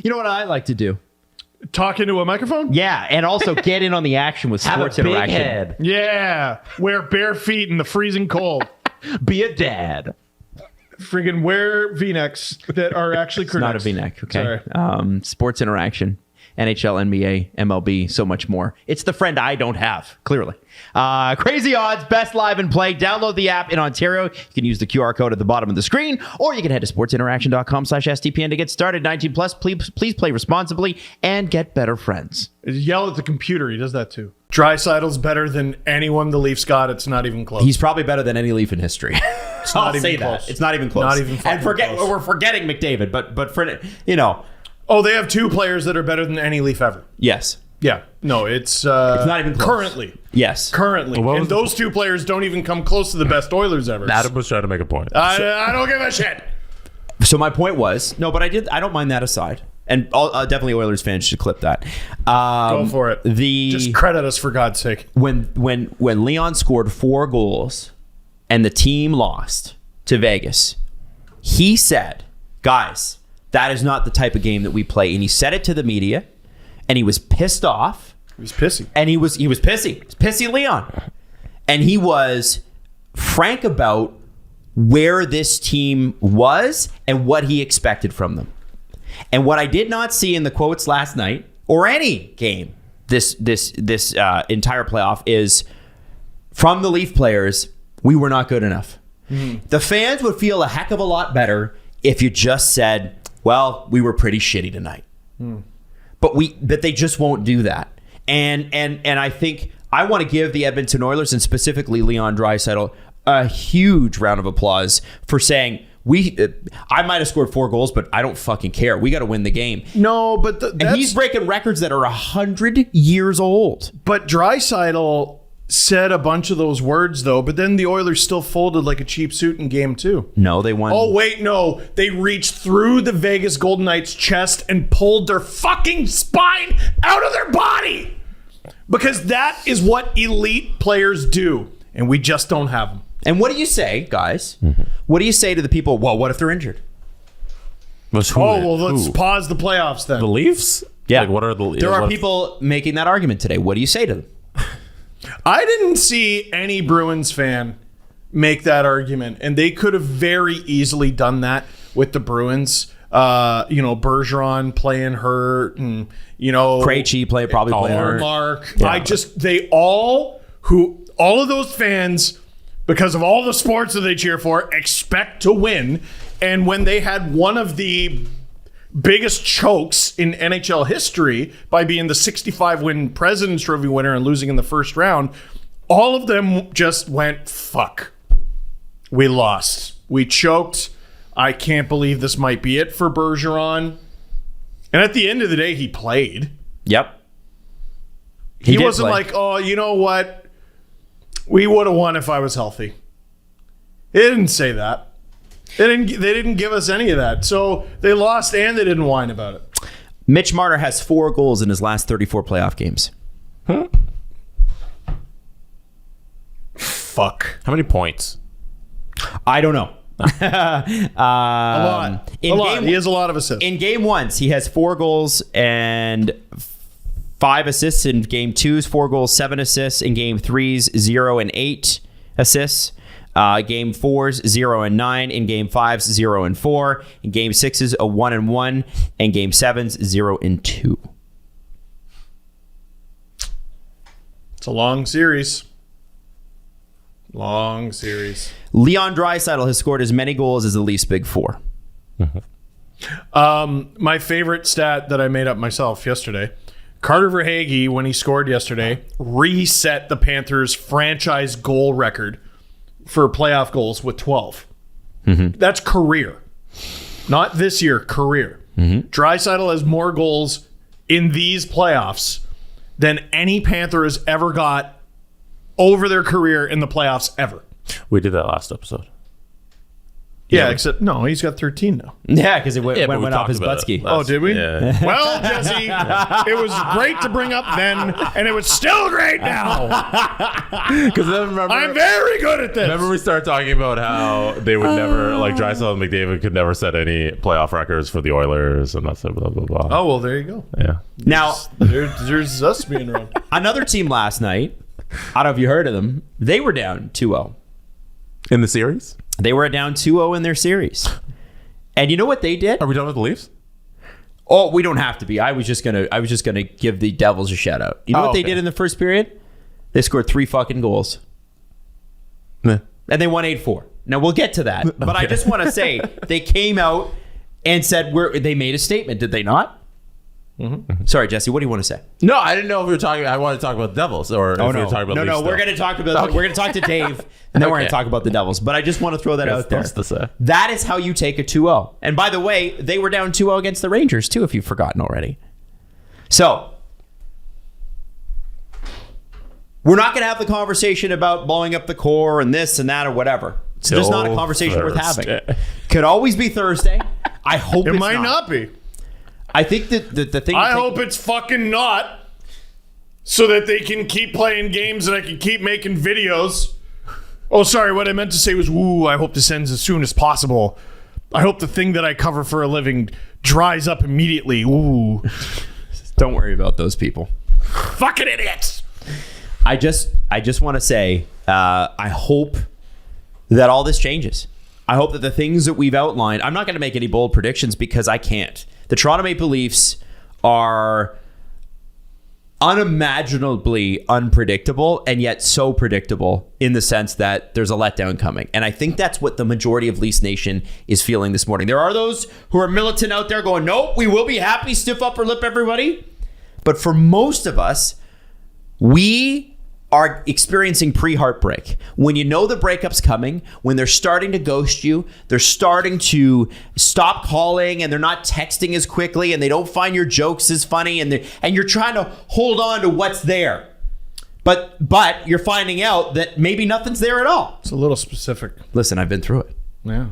You know what I like to do? Talk into a microphone? Yeah, and also get in on the action with Have a sports big interaction. head. Yeah. Wear bare feet in the freezing cold. Be a dad. Friggin' wear V-necks that are actually It's not a crew-necks. V-neck, okay? Sorry. Sports interaction. NHL, NBA, MLB, so much more. It's the friend I don't have, clearly. Crazy Odds, best live and play. Download the app in Ontario. You can use the QR code at the bottom of the screen, or you can head to sportsinteraction.com/STPN to get started. 19 plus, please play responsibly and get better friends. Yell at the computer. He does that too. Dreisaitl's better than anyone the Leafs got. It's not even close. He's probably better than any Leaf in history. I'll not even say that. close. It's not even close. Not even and fucking close. we're forgetting McDavid, but for, you know, Oh, they have two players that are better than any Leaf ever. yes. Yeah. No, it's not even close. currently. Yes. Currently. What was And the those two players don't even come close to the best Oilers ever. Adam was trying to make a point. I don't give a shit. So my point was, no, but I don't mind that aside. And definitely Oilers fans should clip that. Go for it. Just credit us for God's sake. When Leon scored 4 goals and the team lost to Vegas, he said, guys, that is not the type of game that we play. And he said it to the media, and he was pissed off. He was pissy. And he was pissy. He was pissy Leon. And he was frank about where this team was and what he expected from them. And what I did not see in the quotes last night or any game this entire playoff is from the Leaf players, we were not good enough. Mm-hmm. The fans would feel a heck of a lot better if you just said, well, we were pretty shitty tonight. But they just won't do that. And I think I want to give the Edmonton Oilers and specifically Leon Draisaitl a huge round of applause for saying, I might have scored 4 goals, but I don't fucking care. We got to win the game. No, but and he's breaking records that are 100 years old. But Draisaitl said a bunch of those words, though, but then the Oilers still folded like a cheap suit in game 2. No, they won. Oh, wait, no. They reached through the Vegas Golden Knights' chest and pulled their fucking spine out of their body. Because that is what elite players do, and we just don't have them. And what do you say, guys? Mm-hmm. What do you say to the people, well, what if they're injured? Let's pause the playoffs then. The Leafs? Yeah. Like, what are the? There are people making that argument today. What do you say to them? I didn't see any Bruins fan make that argument, and they could have very easily done that with the Bruins. Bergeron playing hurt, and Krejci probably playing hurt. Mark. Yeah. All of those fans, because of all the sports that they cheer for, expect to win. And when they had one of the biggest chokes in NHL history by being the 65-win President's Trophy winner and losing in the first round, all of them just went, fuck. We lost. We choked. I can't believe this might be it for Bergeron. And at the end of the day, he played. Yep. He wasn't like, oh, you know what? We would have won if I was healthy. He didn't say that. They didn't give us any of that. So they lost and they didn't whine about it. Mitch Marner has 4 goals in his last 34 playoff games. Fuck. How many points? I don't know. A lot. He has a lot of assists. In game 1, he has 4 goals and 5 assists. In game 2's 4 goals, 7 assists. In game 3's 0 and 8 assists. Game 4's 0 and 9. In game 5's 0 and 4. In game 6's a 1 and 1. And game 7's 0 and 2. It's a long series. Long series. Leon Draisaitl has scored as many goals as the Leafs' Big Four. My favorite stat that I made up myself yesterday, Carter Verhaeghe, when he scored yesterday, reset the Panthers' franchise goal record for playoff goals with 12. Mm-hmm. That's career. Not this year, career. Mm-hmm. Draisaitl has more goals in these playoffs than any Panther has ever got over their career in the playoffs ever. We did that last episode. Yeah, except no, he's got 13 now. Yeah, because it but we went off talked his about butt ski. it. Oh, did we? Yeah. Well, Jesse, it was great to bring up then, and it was still great now. Because then remember, I'm very good at this. remember we started talking about how they would never, like Draisaitl and McDavid could never set any playoff records for the Oilers, and that's blah blah blah. Oh, well, there you go. Yeah. Now, There's us being wrong. another team last night, I don't know if you heard of them, they were down 2-0. In the series, They were down 2-0 in their series. And you know what they did? are we done with the Leafs? Oh, we don't have to be. I was just gonna give the Devils a shout out. You know what they okay. did in the first period? They scored 3 fucking goals. Meh. And they won 8-4. Now we'll get to that. But I just want to say they came out and said they made a statement, did they not? Mm-hmm. Sorry, Jesse, what do you want to say? No, I didn't know if we were talking. I wanted to talk about Devils, or if we were talking about no, Leafs we're still. going to talk about we're going to talk to Dave, and then we're going to talk about the Devils. But I just want to throw that out there. That's to say. That is how you take a 2-0. And by the way, they were down 2-0 against the Rangers too, if you've forgotten already. So we're not going to have the conversation about blowing up the core and this and that or whatever. It's just not a conversation worth having. Could always be Thursday. I hope It it's might not be. I think that the thing. I hope it's fucking not, so that they can keep playing games and I can keep making videos. Oh, sorry. What I meant to say was, ooh, I hope this ends as soon as possible. I hope the thing that I cover for a living dries up immediately. Ooh. Don't worry about those people. Fucking idiots. I just want to say, I hope that all this changes. I hope that the things that we've outlined, I'm not going to make any bold predictions because I can't. The Toronto Maple Leafs are unimaginably unpredictable and yet so predictable in the sense that there's a letdown coming. And I think that's what the majority of Leafs Nation is feeling this morning. There are those who are militant out there going, nope, we will be happy, stiff upper lip everybody. But for most of us, we are experiencing pre-heartbreak. When you know the breakup's coming, when they're starting to ghost you, they're starting to stop calling and they're not texting as quickly and they don't find your jokes as funny and you're trying to hold on to what's there. But you're finding out that maybe nothing's there at all. It's a little specific. Listen, I've been through it. Yeah.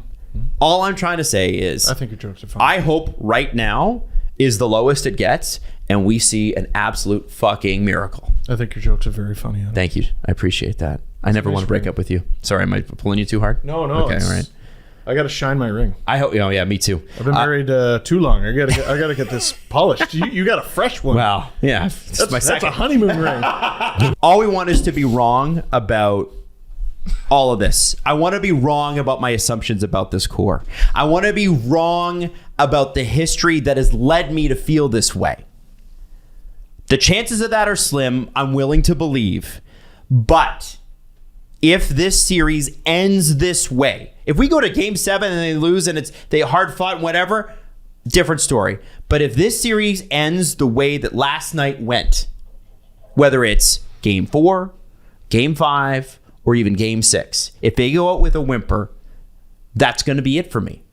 All I'm trying to say is I think your jokes are fine. I hope right now is the lowest it gets and we see an absolute fucking miracle. I think your jokes are very funny. Adam. Thank you. I appreciate that. I never want to break up with you. Sorry, am I pulling you too hard? No. Okay, it's- all right. I got to shine my ring. I hope. Oh, yeah, me too. I've been married too long. I gotta get this polished. You got a fresh one. Wow. Yeah. It's my that's a second. honeymoon ring. All we want is to be wrong about all of this. I want to be wrong about my assumptions about this core. I want to be wrong about the history that has led me to feel this way. The chances of that are slim, I'm willing to believe. But if this series ends this way, if we go to game 7 and they lose and they hard fought and whatever, different story. But if this series ends the way that last night went, whether it's game 4, game 5, or even game 6, if they go out with a whimper, that's going to be it for me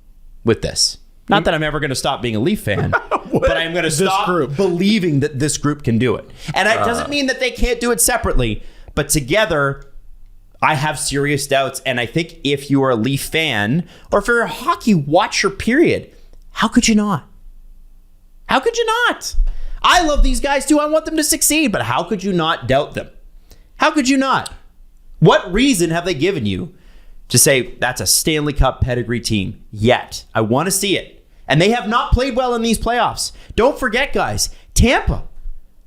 with this. Not that I'm ever going to stop being a Leaf fan, but I'm going to stop believing that this group can do it. And it doesn't mean that they can't do it separately, but together, I have serious doubts. And I think if you are a Leaf fan, or if you're a hockey watcher, period, how could you not? How could you not? I love these guys too. I want them to succeed, but how could you not doubt them? How could you not? What reason have they given you to say that's a Stanley Cup pedigree team yet? I want to see it. And they have not played well in these playoffs. Don't forget, guys, Tampa,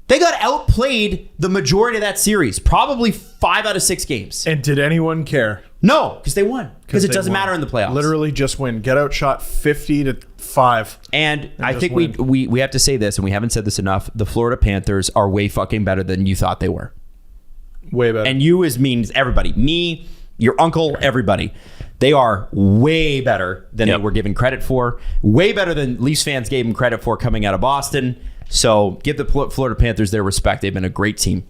they got outplayed the majority of that series, probably 5 out of 6 games. And did anyone care? No, because they won. Because it they doesn't won. matter in the playoffs. Literally just win. Get outshot 50-5. And I just think win. we have to say this, and we haven't said this enough. The Florida Panthers are way fucking better than you thought they were. Way better. And you means everybody. Me, your uncle, everybody. They are way better than they were given credit for. Way better than Leafs fans gave them credit for coming out of Boston. So give the Florida Panthers their respect. They've been a great team.